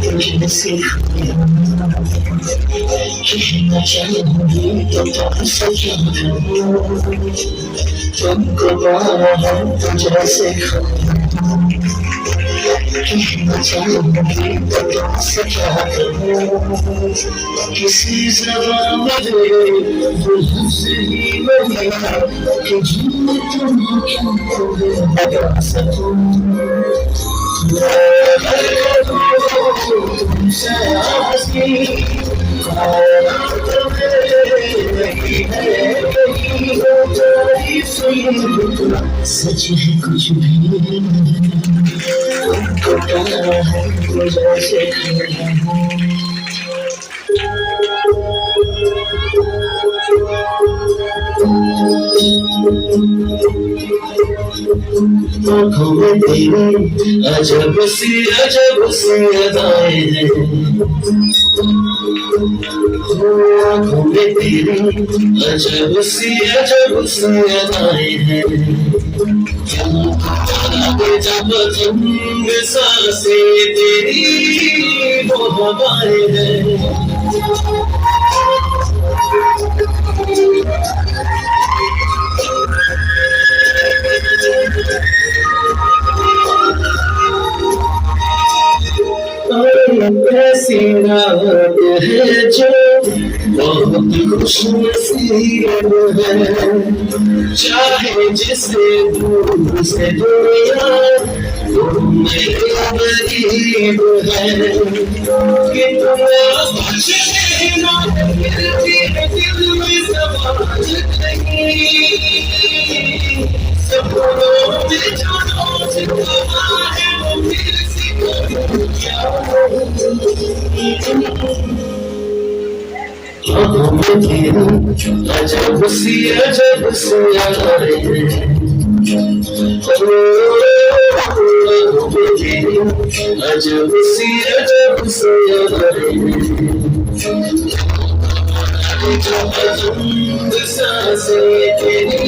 तुझे सीख कहना चाहूंगी तो तुम सके तुमको मारा हम तुझे सीख कहना चाहूंगी तो तुम सके किसी ज़बान में दिल से ही बढ़िया कि जिन्हें तुम क्यों बता सकूं तुमसे हंसी सच है कुछ भी तुमको प्यारा है मुझे से आँखों में तेरी अजब सी अदाएं हैं आँखों में तेरी अजब सी अदाएं हैं जब तुम सांसें तेरी वो हवाएं हैं ऐसी रात है जो बहुत खुशनसीब है चाहे जिसे दूर से दुनिया करीब है कि तुम दिल में समाज नहीं सपनों में जानो से है वो फिर अजब सी यादें अजब सी यादें सांसें तेरी